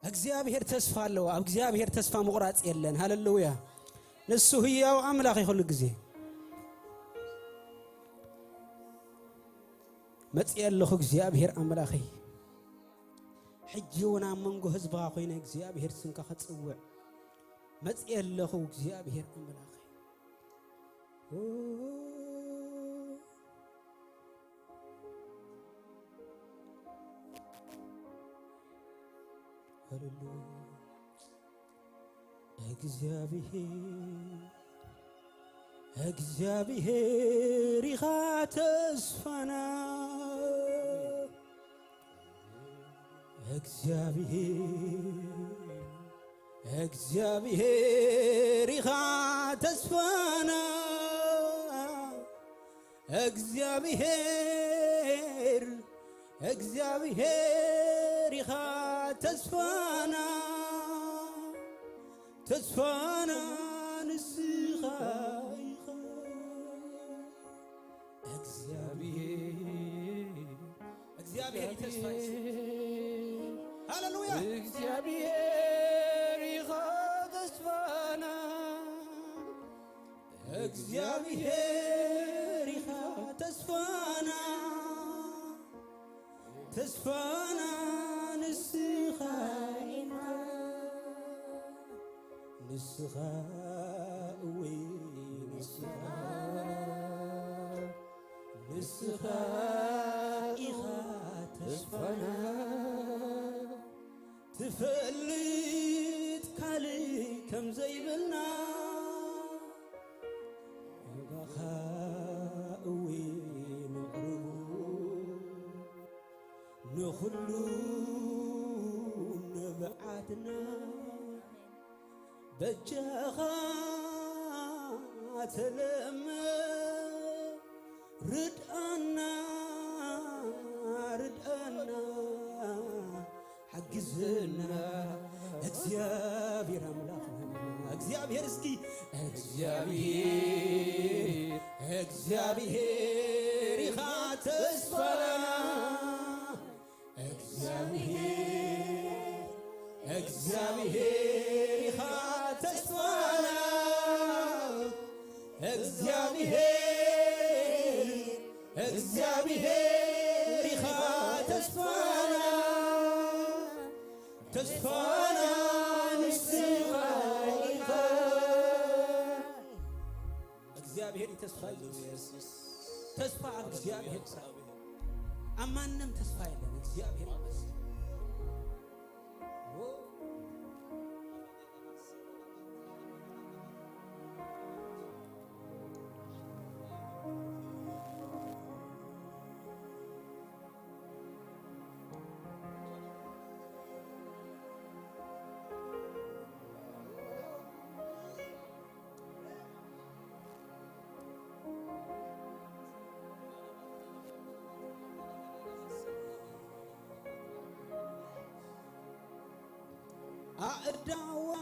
እግዚአብሔር ተስፋ አለው እግዚአብሔር ተስፋ መቁረጥ የለን ሃሌሉያ ንሱ ህያው አምላክ ይሁን ጊዜ መጽየለሁ እግዚአብሔር አምላክ ሕጂውና መንጎ ህዝባ ኮይነ እግዚአብሔር ስንካ ከጽውዕ መጽየለሁ እግዚአብሔር አምላክ ሃሌሉያ እግዚአብሔር ይኻ ተስፋና እግዚአብሔር ይኻ ተስፋና እግዚአብሔር ይኻ ተስፋና ንስኻ ይኻ እግዚአብሔር ተስፋ ሃሌሉያ እግዚአብሔር ይኻ ተስፋና እግዚአብሔር ይኻ ተስፋና ንስኻ ይኻ ንስኻ ወይ ንስኻ ኢኻ ተስፋና ትፈልጥ ካልእ ከም ዘይብልና ባኻ ወይ ንኹሉ ነብዓትና በጃኻ ተለመ ردأنا حجزنا እግዚአብሔር አምላክና እግዚአብሔር እስኪ እግዚአብሔር ይኻ ተስፋና እግዚአብሔር ይኻ ተስፋና እግዚአብሔር ይኻ ተስፋና ንስኻ ኢኻ እግዚአብሔር ተስፋ ኢየሱስ ተስፋ እግዚአብሔር አማንም ተስፋ የለም እግዚአብሔር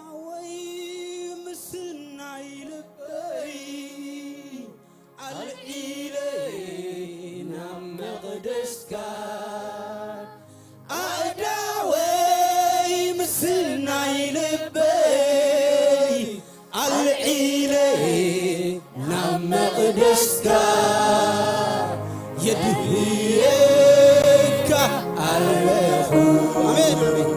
أدعوي مسنا يلبي الإلينا مقدسك أدعوي مسنا يلبي الإلينا مقدسك يدهيك الرخو آمين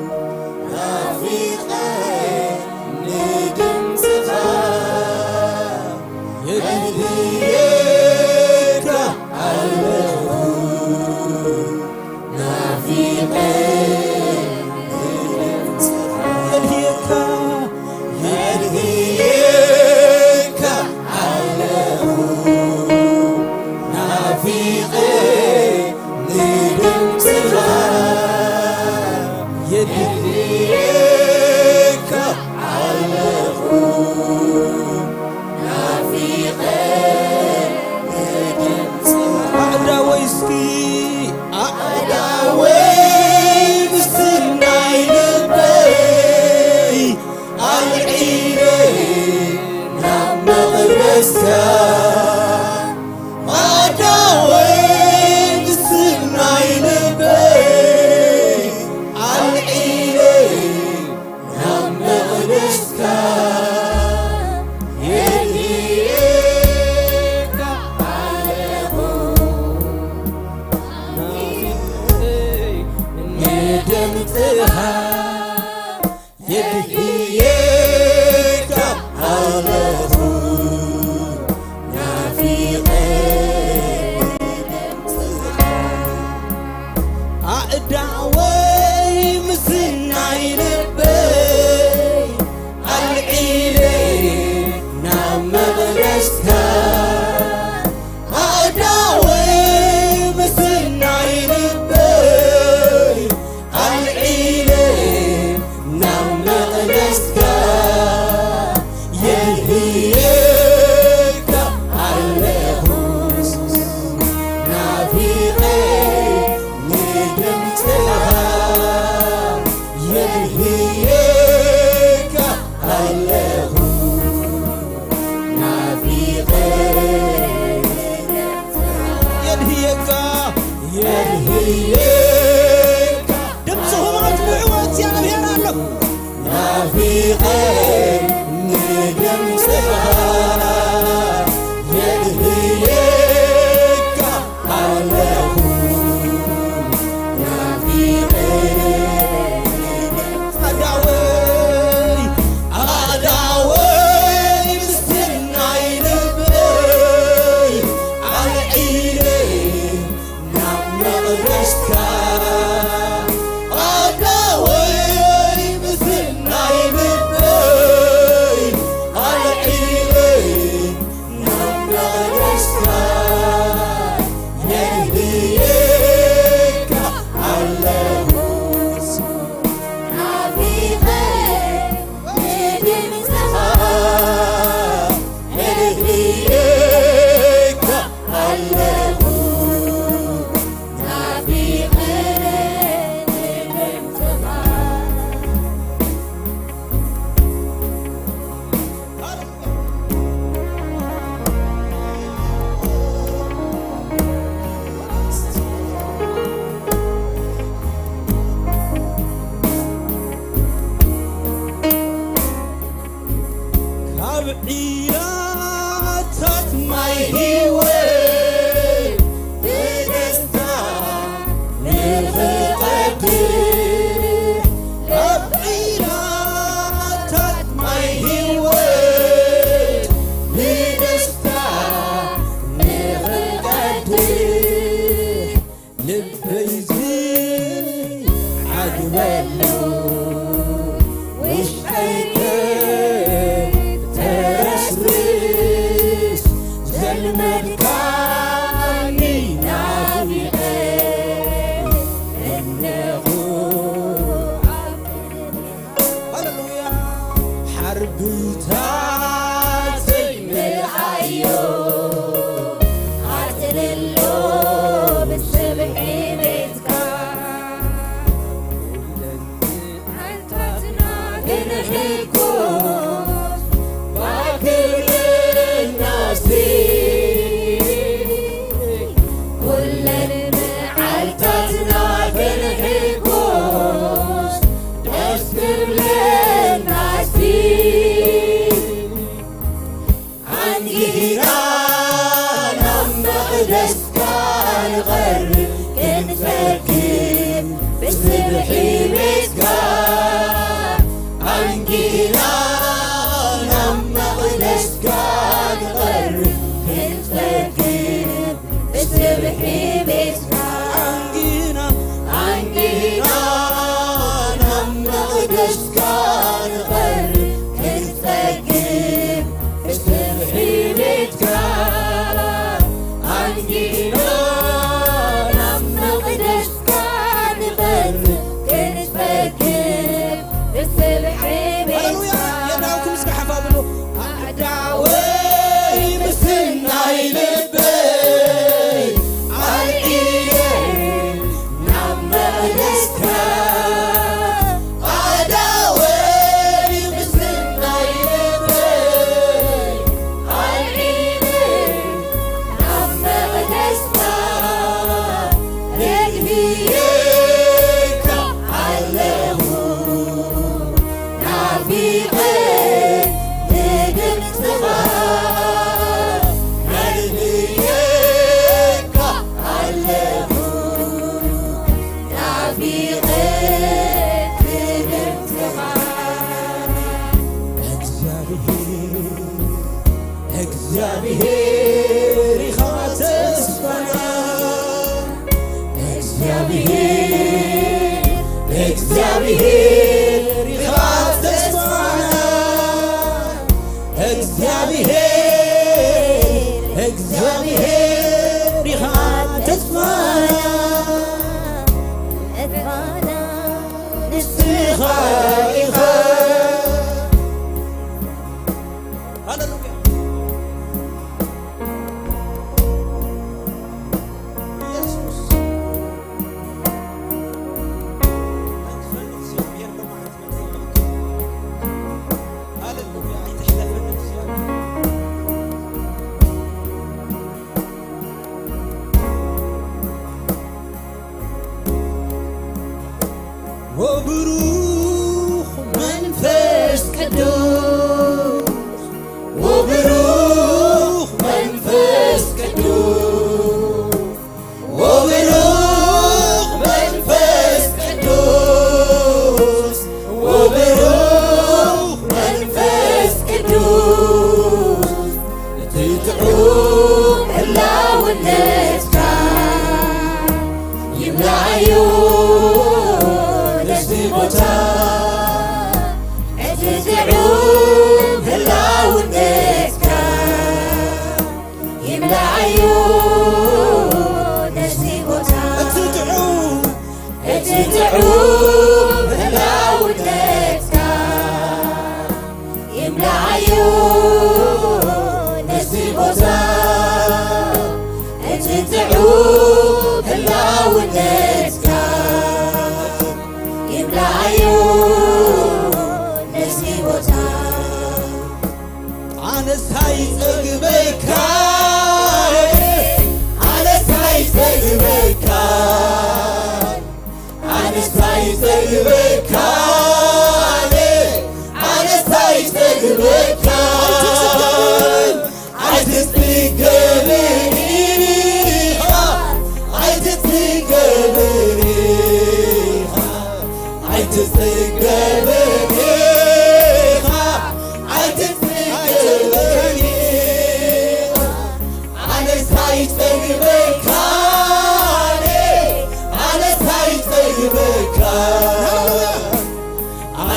يدهيك عليه نافقين أدعوي مسنا يلبي العيلي نام مغرستا أدعوي مسنا يلبي العيلي نام مغرستا يلهيك عليه نافقين ندمتها يلهيك عليه نافقين يلهيك يلهيك دمصهم مجموعات يا نبي الله نافقين ندمتها يلهيك عليه عيراتك ماي هيوي بدستا نغقدي عيراتك ماي هيوي بدستا نغقدي لبيزي عقبالو وش المكاني نافقين إنه هللويا حربتاتي ملحيو قاتل اللوب السبحي بيتك هلتاتنا كنحيكوش باكر للناس I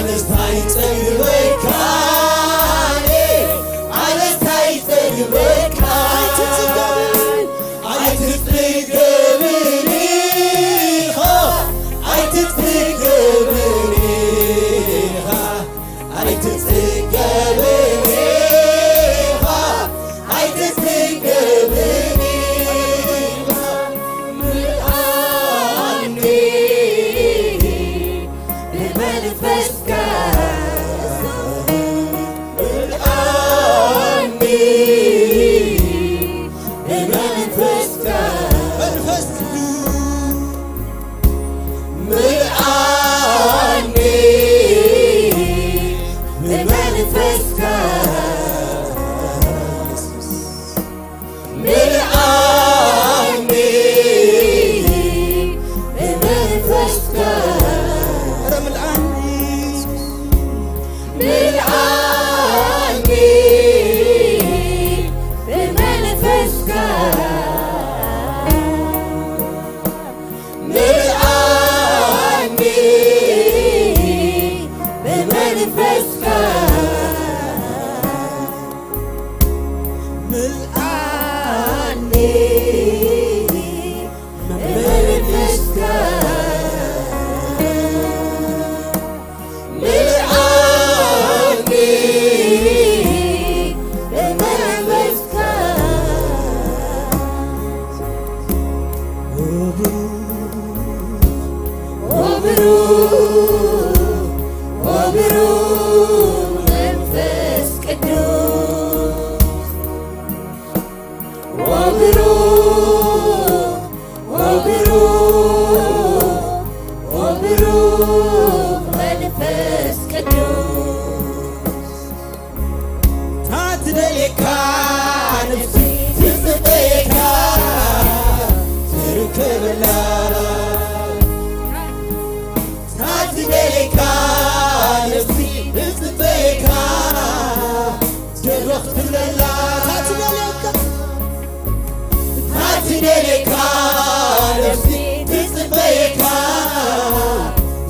አነስታይ ጸግበካ አነስታይ ጸግበካ አይትትገብኒ አይትትገብኒ አይትትገብኒ አይትትገብኒ ምልአኒ በመንፈስከ ምልአኒ በመንፈስከ መንፈስ ምልአኒ በመንፈስከ ምልአኒ በመንፈስከ ምልአኒ በመንፈስከ ምልአኒ በመንፈስከ ምልአኒ በመንፈስከ ምልአኒ በመንፈስከ ወብሩክ መንፈስ ቅዱስ ወብሩክ መንፈስ ቅዱስ ታትደሌካ ነፍሲ ትጽበየካ ትርከበላ ታትደሌካ ነፍሲ ትጽበየካ ትረኽትብለላ ታትደሌካ ነፍሲ ትጽበየካ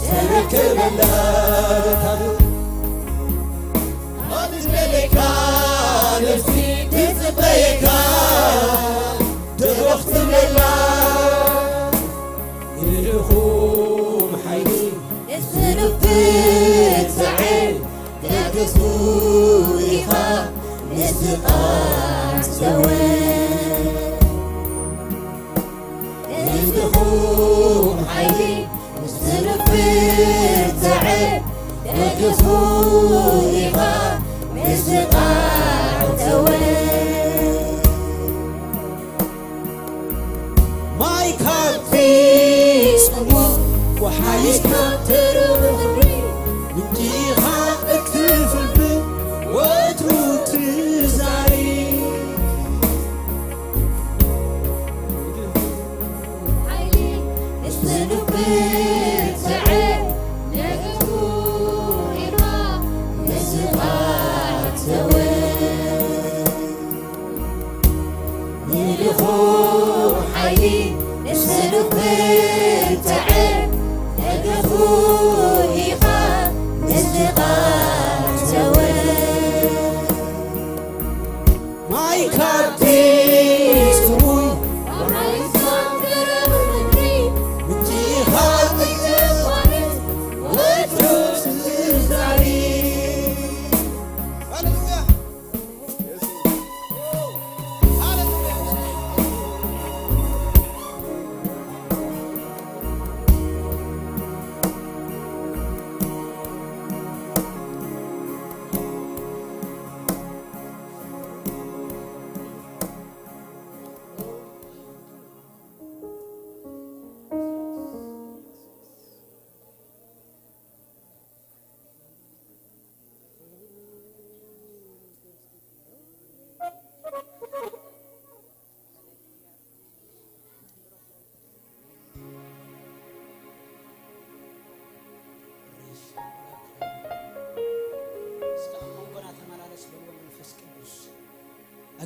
ትርከበላ ታትደሌካ ነፍሲ ትጽበየካ ትረኽትብለላ ይልኹም ሓይሊ እስንብት ዛዕል ተገዝኡ ኢኻ ንስቓት ሰወን እስንኹም ሓይሊ እስንብት ዛዕል ተገዝኡ ኢኻ ንስቓት ሰወን ማይ ካብቲ ጽሙቕ ወሓይስ ትሩኽሪ እንዲኻ እትፍልብ ወትሩ ትዛሪብ ሓይሊ እስንብት ዛዕል ተገዝኡ ኢኻ ንስቓት ሰወን ንልኹም ሓይሊ እስንብት ዛዕል ተገዝኡ ኢኻ ንስቓት ሰወን ማይ ካብቲ ጽሙቕ ወሓይሶም ትሩኽሪ እንዲኻ ወትሩ ትዛሪብ ሃሌሉያ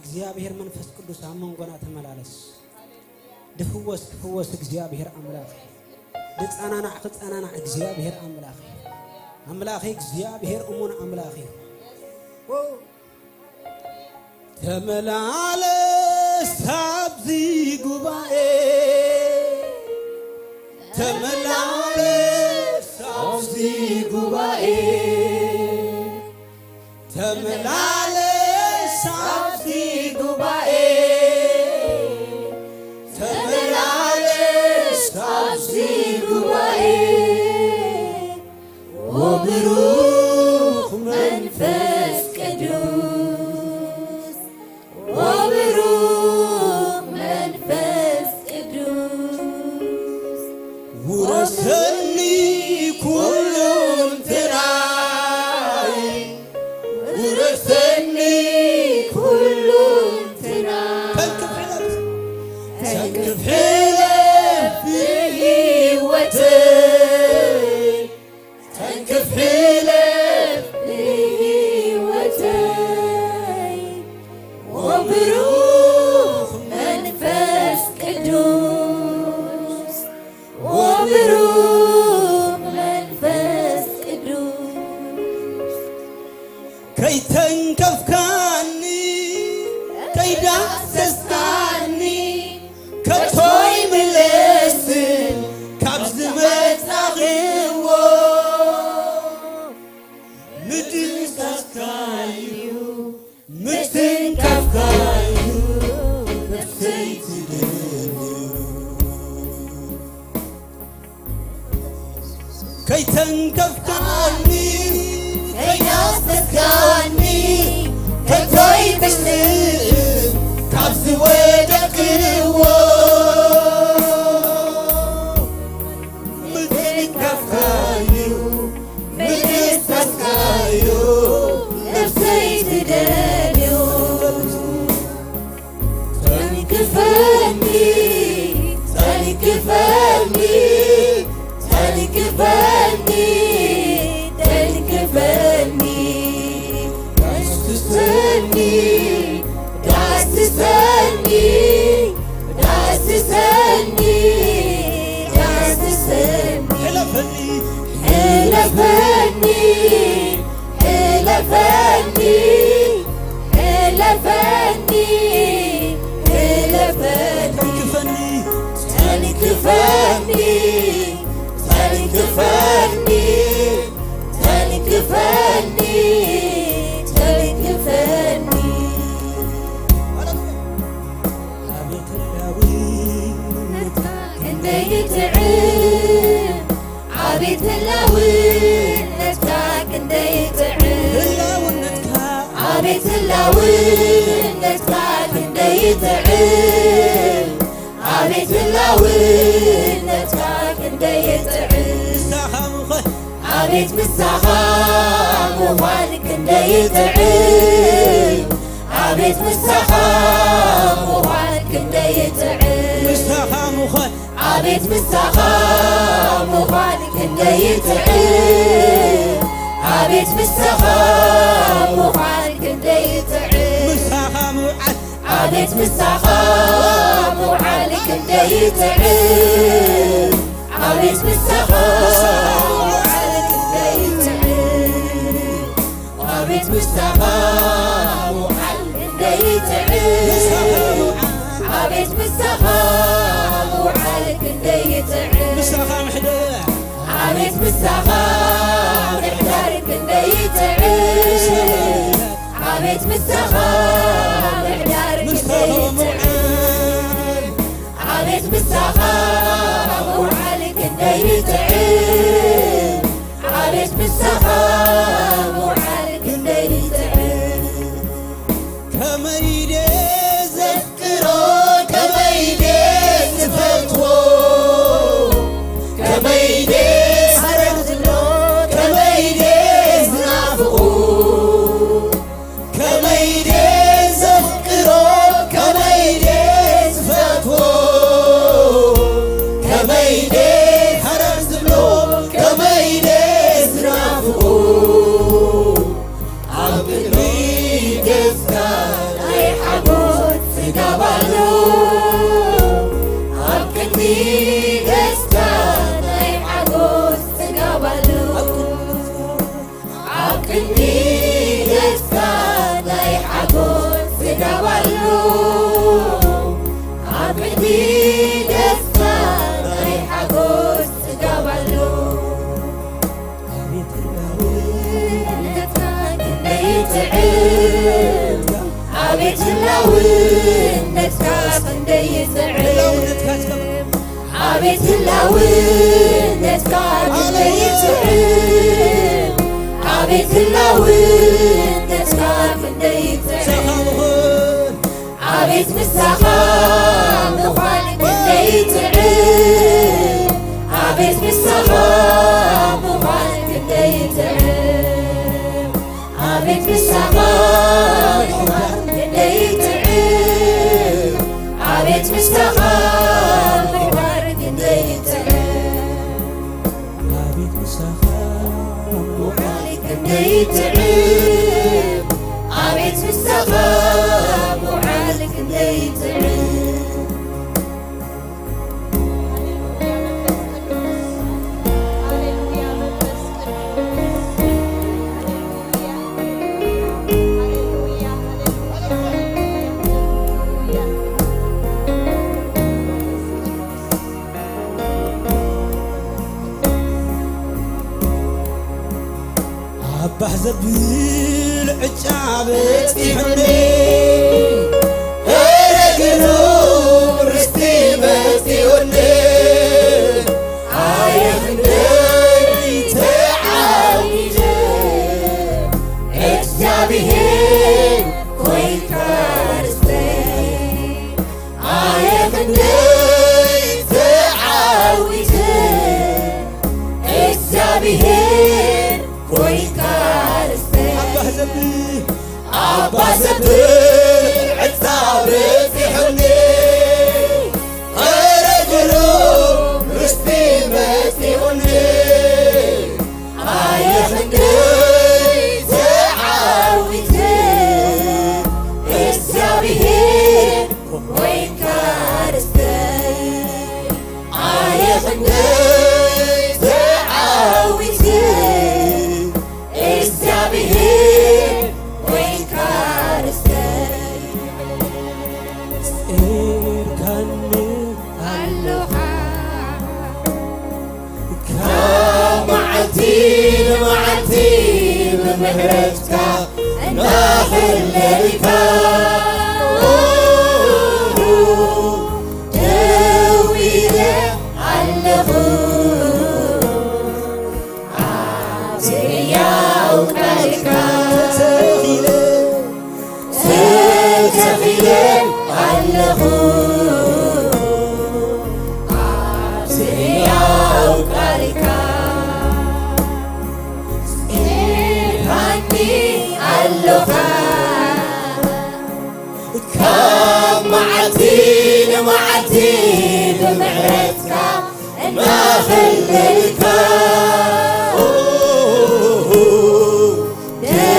እግዚአብሔር መንፈስ ቅዱስ አመንጎና ተመላለስ ድፍወስ እግዚአብሔር አምላክ ልጻናና እግዚአብሔር አምላክ አምላኬ እግዚአብሔር እሙን አምላኬ ተመላለስ ኣብዚ ጉባኤ ተመላለስ ኣብዚ ጉባኤ ተመላለስ ኣብዚ ጉባኤ ተመላለስ ኣብዚ ጉባኤ وبروح منفس قدوس وبروح منفس قدوس ورثني كل امتناعي ورثني كل امتناع تنكف حلف في هيوتي تنكف حلف في هيوتي وبروح منفس قدوس وبروح منفس قدوس كي تنكف كاني كي داسستاني كتوي ملسن كابز متاغيو مدن ساسكايو مدن كفكايو نفسي تديو كي تنكف كاني كي تسكني كتوي بشتغل كابز ودقيو مدن كفكايو مدن ساسكايو نفسي تدلو تنكفني تنكفني تنكفني تنكفني داس تستني داس تستني داس تستني داس تستني حلفني حلفني حلفني حلفني حلفني تنكفني تنكفني تنكفني تنكفني تنكفني أبيت اللاوي كنده يتعب عبيت اللوين نتكا كنده يتعب اللاونتكا عبيت اللوين نتكا كنده يتعب عبيت اللوين نتكا كنده يتعب ساخمخه عبيت بالسخام وهان كنده يتعب عبيت بالسخام وهان كنده يتعب ساخمخه عبيت بالسخام وهان كنده يتعب عبيت بالسخام وهان كنده يتعب ساخمعت عبيت بالسخام وهان كنده يتعب عبيت بالسخام وهان كنده يتعب عبيت بالسخام وهان كنده يتعب عبيت بالسخام وهان كنده يتعب ساخم حدا عبيت بالسخام احذر كنده يتعب عبيت بالسخام احذر كنده يتعب عبيت بالسخام وعلي كنده يتعب عبيت بالسخام وعلي كنده يتعب كما يدي ذكرو كما يدي زفتو كما يدي سرقتلو كما يدي زنافقو كما يدي تقابلو عبدي دستا ريحة قوس تقابلو عبيت اللون نتكاس كندي يتعب عبيت اللون نتكاس كندي يتعب عبيت اللون نتكاس كندي يتعب عبيت بالسخام مخالك كندي يتعب عبيت بالسخام مخالك كندي يتعب عبيت بالسخام عبيت مستخام مبارك نديتعب عبيت مستخام مبارك نديتعب عبيت مستخام مبارك نديتعب بحزبيل عجابت يحني رجلو رستي بستي وني عايخني تعاويجي اجزابيهن كويك رستي عايخني تعاويجي اجزابيهن كويك عبا زبيل عتابت يحني رجلو رشتي متي وني عايخني تعاويتي الزابيهن وين كارستي عايخني تعاويتي الزابيهن وين كارستي إركني اللوحة كمعتين معتين بمهرتك ناخر ليك دويلة اللغوب عاتية وكالكا تتخيل اللغوب عاتية وكالكا إرهني اللغة كمعتين معتين بمعرتك ناخل لك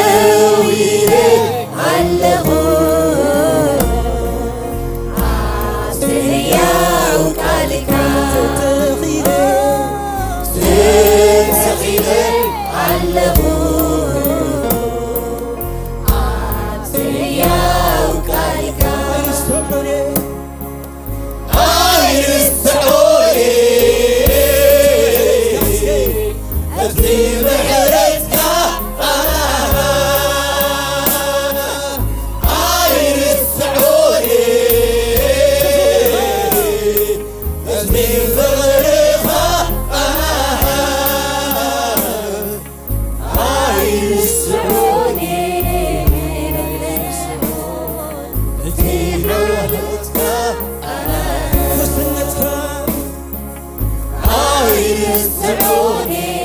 دويلة اللغوب عاتية وكالكا تتخيل اللغوب عاتية وكالكا عين السعودي أدري بحرتك عين السعودي أدري بغريخة عين السعودي أدري بغريخة عين السعودي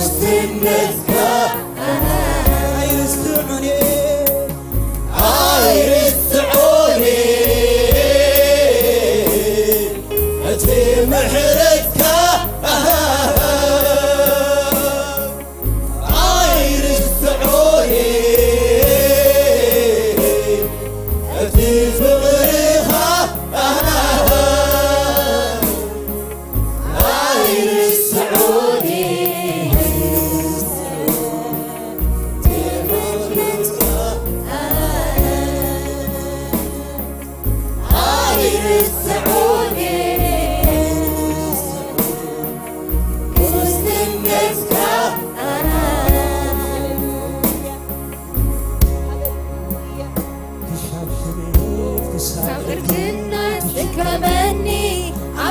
مستنتك عين السعودي عين السعودي أتي محرتك عين السعودي أتي فغريها عين السعودي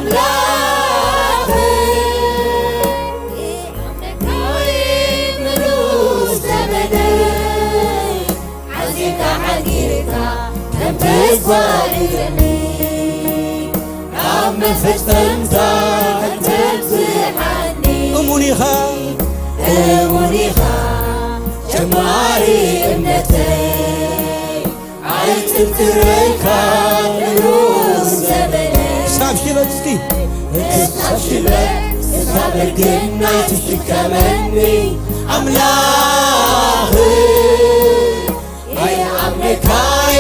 አምላክ ምሉስ ዘመነ ዓዚካ ሓጊርካ ከም ተስፋ ንግረኒ ኣብ መፈጸምታ ከተብፅሓኒ እሙን ኢኻ ጀማሪ እምነተይ ኣይትጥረይካ ምሉስ ዘመነ ሳብሽበት እስቲ ሳብሽበት ሳበግና ትሽከመኒ አምላክ ኣምልካይ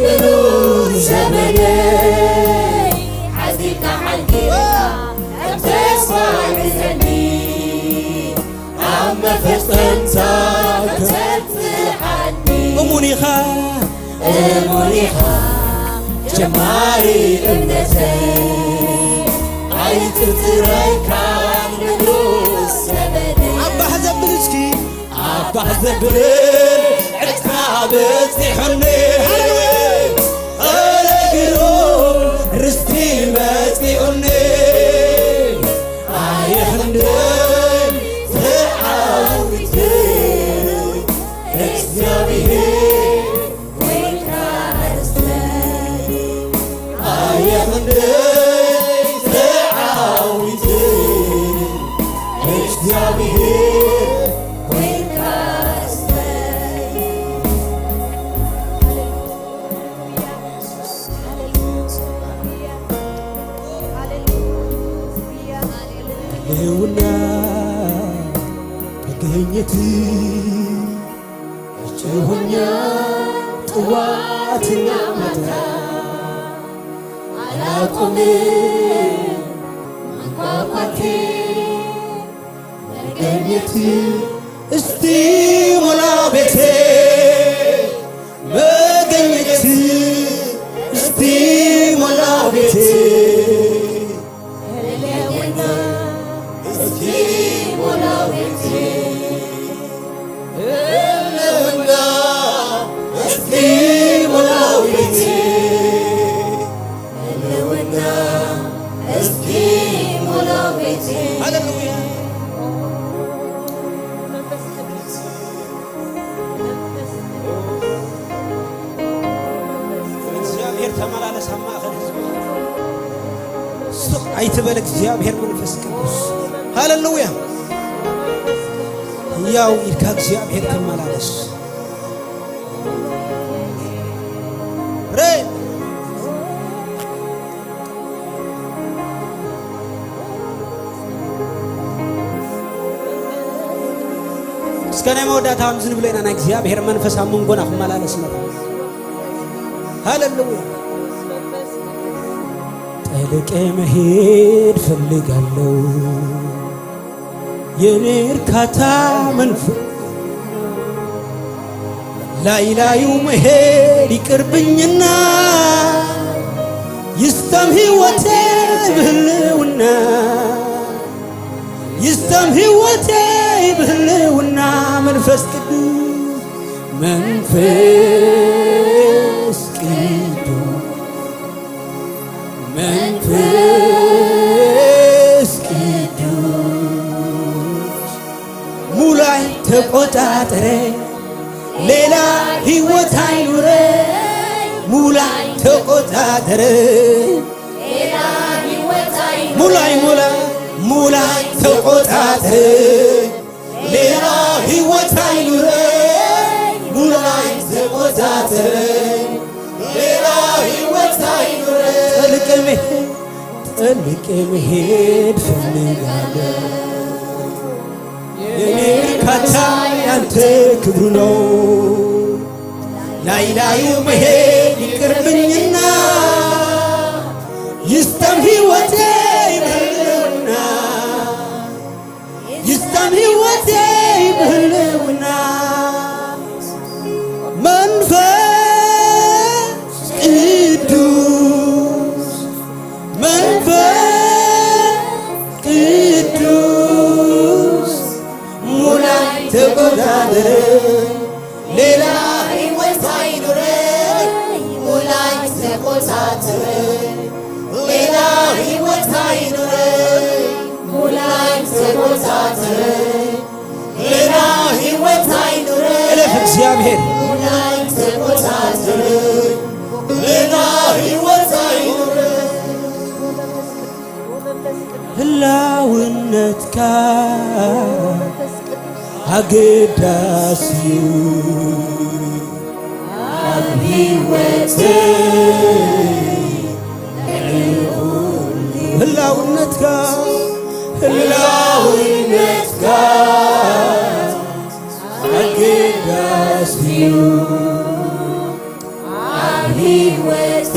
ምሉስ ዘመነይ ሓዚካ ሓጊርካ ከም ተስፋ ንግረኒ ኣብ መፈጸምታ ከተብፅሓኒ እሙን ኢኻ ጀማሪ እምነተይ ኣይትጥረይካ ምሉስ ዘመነይ ኣባሕ ዘብል እስኪ ኣባሕ ዘብል ዕጥካ በፂሑኒ ኣረጊሩ ርስቲ መፂኡኒ ኣይኽንደይ ተዓዊት እግዚአብሔር ወይካ ርስተይ ኣይኽንደይ ተዓዊት እግዚአብሔር ወይካ ርስተይ ህልውና መገኘት ጭሁኛ ጥዋትና ማታ አላቆምም ማንኳኳቴ መገኘት እስቲ ሞላ ቤቴ መገኘት እስቲ ሞላ ቤቴ ህልውና እስቲ ሞላ ቤቴ ህልውና እስቲ ሞላ ቤቴ ህልውና እስቲ ሞላ ቤቴ ሃሌሉያ እግዚአብሔር ተመላለስ ማእኸል ህዝብ ስቕ ኣይትበል እግዚአብሔር መንፈስ ቅዱስ ሃሌሉያ ያው ኢልካ እግዚአብሔር ተመላለስ ሬ እስከ ናይ መወዳእታ ምዝን ብለና ናይ እግዚአብሔር መንፈስ ኣብ መንጎና ክመላለስ ነው ሃሌሉያ ጠልቄ መሄድ ፈልጋለሁ የኔ እርካታ መንፈስ ላይ ላዩ መሄድ ይቅርብኝና ይስተም ሕይወቴ ብህልውና ይስተም ሕይወቴ ብህልውና መንፈስ ቅዱስ መንፈስ ቅዱስ መንፈስ ቅዱስ ሙላይ ተቆጣጠረኝ ሌላ ሕይወት አይኑረኝ ሙላይ ተቆጣጠረኝ ሌላ ሕይወት ሙላይ ተቆጣጠረኝ ሌላ ሕይወት አይኑረኝ ሙላይ ተቆጣጠረኝ ሌላ ሕይወት አይኑረኝ ጠልቄ መሄድ ፈልጋለሁ የኔ እርካታ ያንተ ክብሩ ነው ላይ ላዩ መሄድ ይቅርብኝና ይስተም ሕይወቴ ብህልውና ይስተም ሕይወቴ ብህልውና መንፈስ ቅዱስ መንፈስ ቅዱስ ሙላይ ተቆጣጠረኝ ሌላ ሕይወት አይኑረኝ ሙላይ ተቆጣጠረኝ ሌላ ሕይወት ተቆጣጠረኝ ሌላ ሕይወት አይኑረኝ እልፍ እግዚአብሔር ሙላይ ተቆጣጠረኝ ሌላ ሕይወት አይኑረኝ ህላውነትካ አገዳሲው ሕይወቴ ህላውነትካ ሕላውነትካ አገዳሲው ሕይወቴ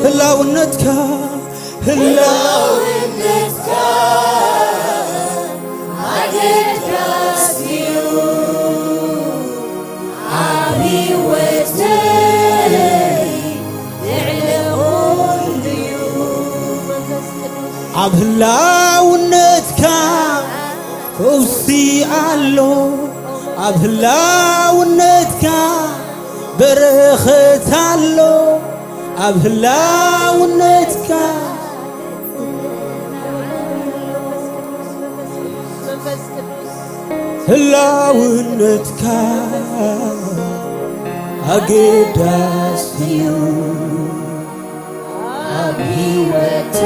ህላውነትካ ሕላውነትካ አገዳሲው ሕይወቴ ኣብ ህላውነትካ ፈውሲ ኣሎ ኣብ ህላውነትካ በረኸት ኣሎ ኣብ ህላውነትካ ህላውነትካ አገዳሲዩ ኣብ ሕይወቴ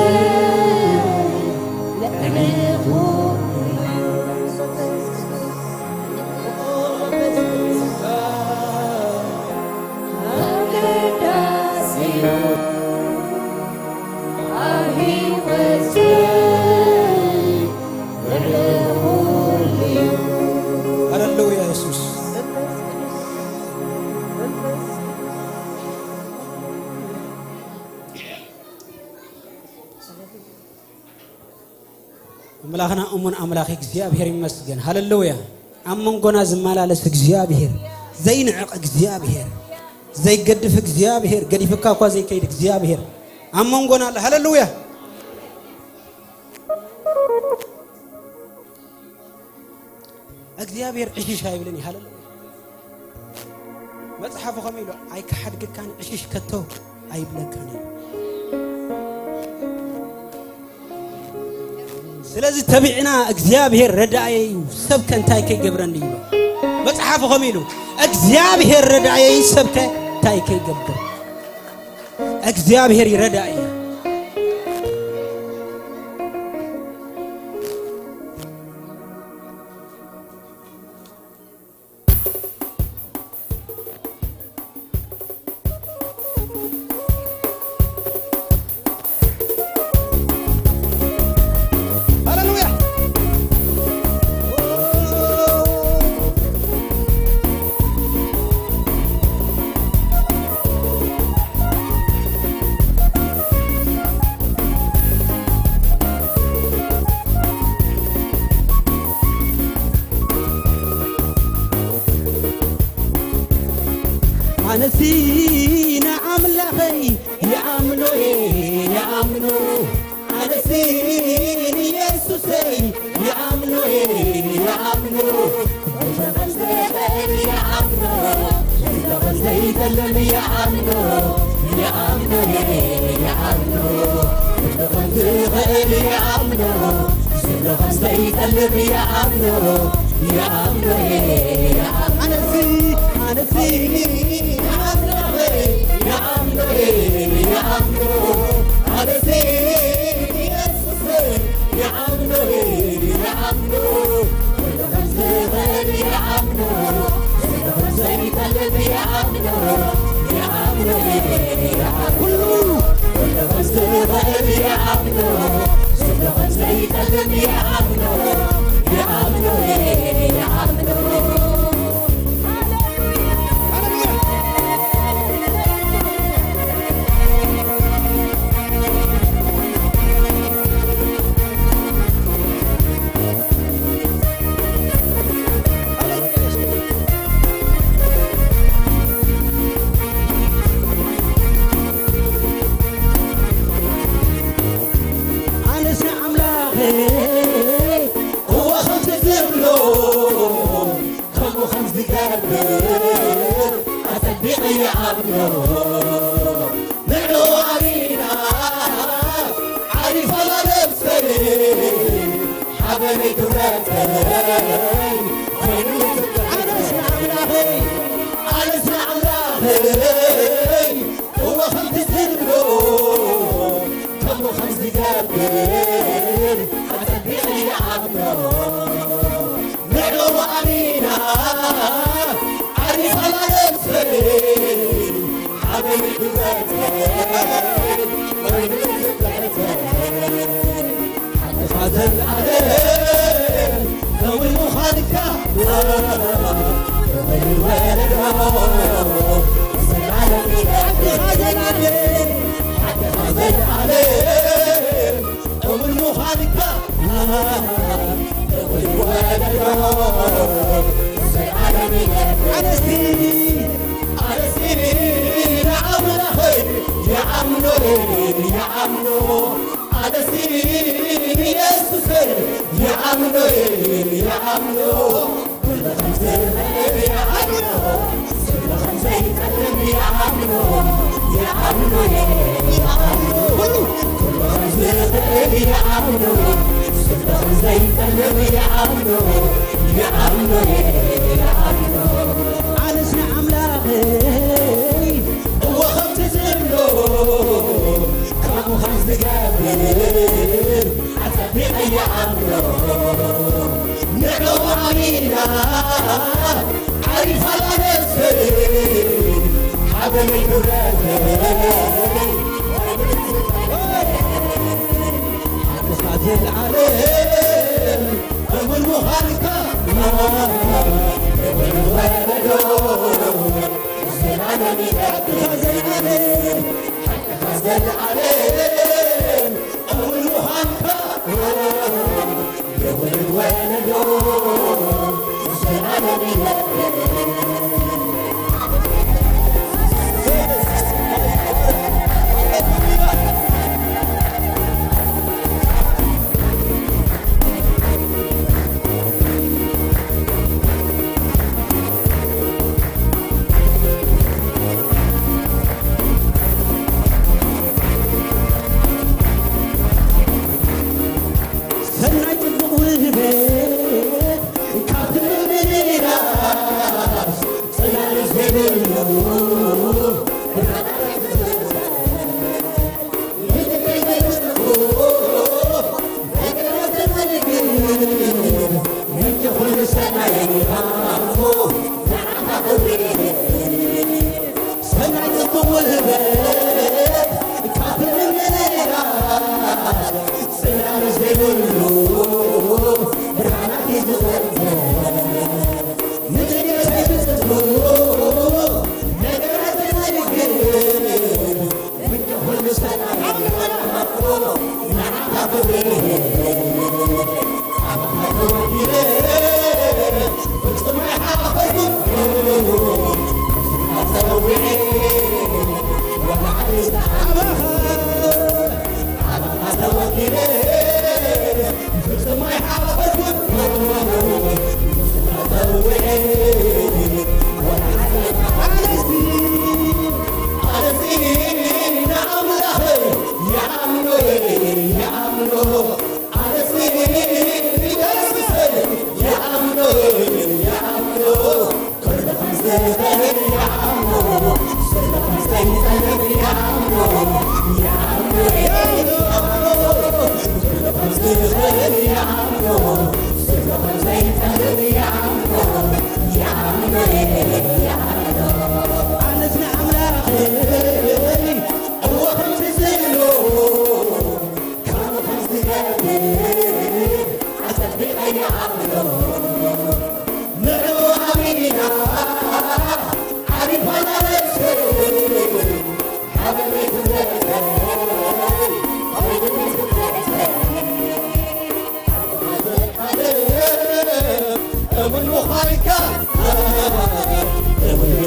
ሃሌሉያ ኢየሱስ አምላክና እሙን አምላክ እግዚአብሔር ይመስገን። ሃሌሉያ አመንጎና ዝመላለስ እግዚአብሔር ዘይንዕቅ እግዚአብሔር ዘይገድፍ እግዚአብሔር ገዲፍካ እኳ ዘይከይድ እግዚአብሔር አመንጎና አለ። ሃሌሉያ እግዚአብሔር ዕሽሽ አይብለኒ። ሃሌሉያ መጽሐፉ ከመይሉ አይከሐድግካን ዕሽሽ ከቶ አይብለካን። ስለዚህ ተቢዕና እግዚአብሔር ረዳእየዩ ሰብከ እንታይ ከይገብረኒ ይብሎ መጽሐፉ ከመይሉ እግዚአብሔር ረዳእየዩ ሰብከ እንታይ ከይገብር እግዚአብሔር ይረዳእየ أنسين أملخي يأمنو يأمنو أنسين يسوسي يأمنو يأمنو نعلو علينا عارف الله حبني كبرتي أنا اسمع أملاخي أنا اسمع أملاخي هو خمس سرقو كم خمس قابل حتى بيعي عبده نعلو وأمينة عريف على نفسي حبني كبرتي حزن عليه لو المخالكة لو الولد حزن عليه حزن عليه لو المخالكة لو الولد حزن عليه على سنين على سنين يا عمرو يا عمرو يا عمرو على سنين يسوس يا عمرو يا عمرو كل خمسة يا عمرو كل خمسة يتكلم يا عمرو يا عمرو يا عمرو كل خمسة يا عمرو كل خمسة يتكلم يا عمرو يا عمرو يا عمرو على اسم أملاخي هو خمسة زلو كانوا خمس دقايق حتى في أي عمرو نعلو علينا عارف على نفسي حبني كبرتي حزن عليه والمخالكة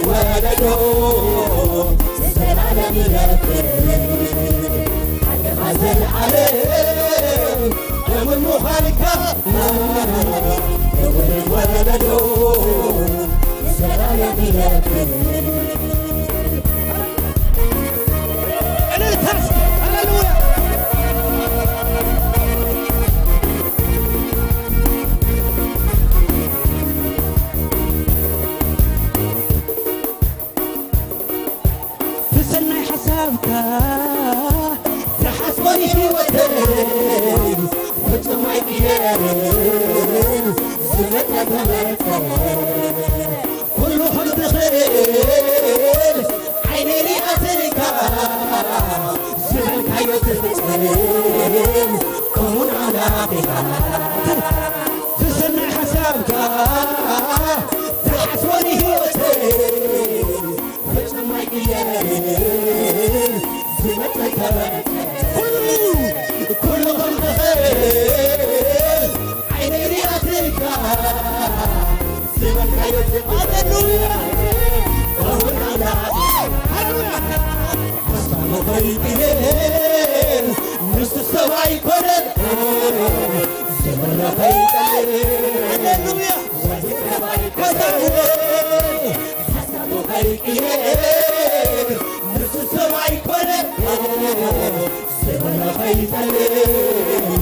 والولد حزن عليه حزن عليه والمخالكة والولد حزن عليه قيرين زمتنا تمتن كل خلق خير عيني رئتك زمن حيوت المتسلم كون على قيرين تسنع حسابك تحسوني هيوتي فجمع قيرين زمتنا تمتن كل خلق خير عيني رئتك زمن حيوت المتسلم كون على قيرين طيبين نص السواعي كلن زمن خيطين هللويا حسن خيطين نص السواعي كلن زمن خيطين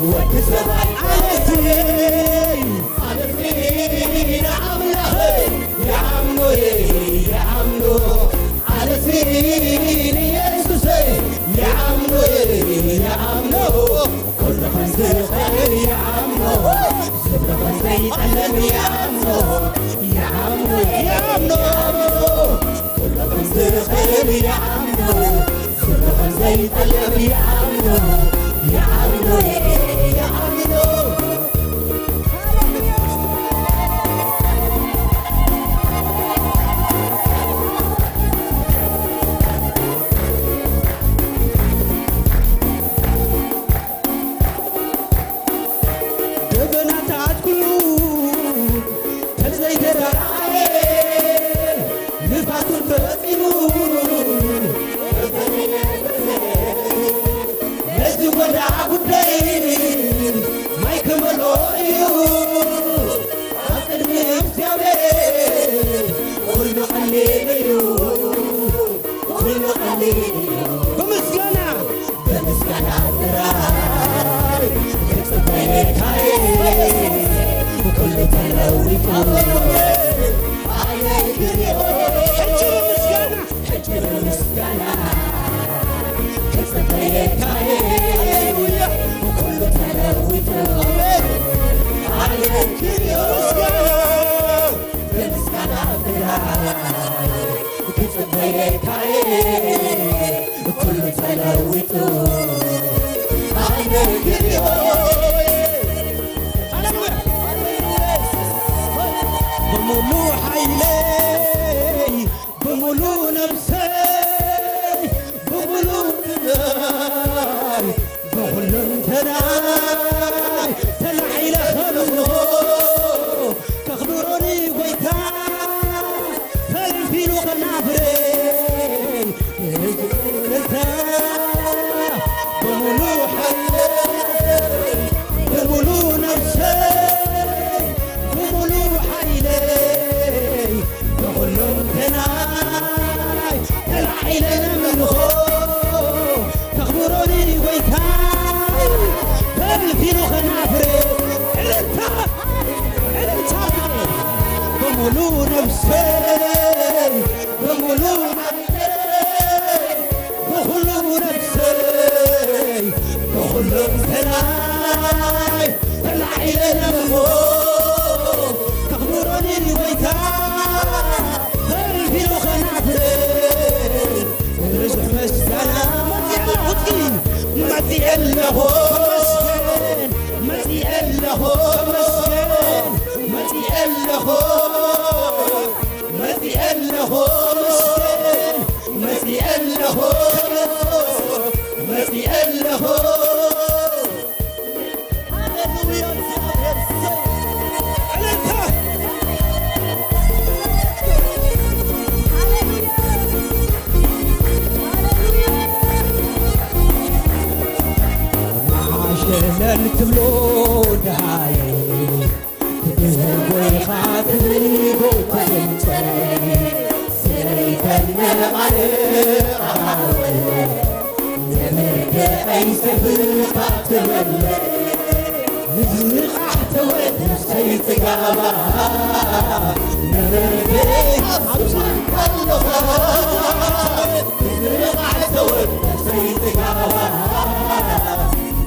وقت السواعي عالتين عالتين عمله يا عمو يا عمو عالتين يا عمو يا عمو كل خير خير يا عمو زبر خير يتعلم يا عمو يا عمو يا عمو كل خير خير يا عمو زبر خير يتعلم يا عمو يا عمو يا عمو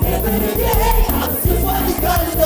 Never again, I'm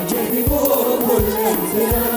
عجبي كل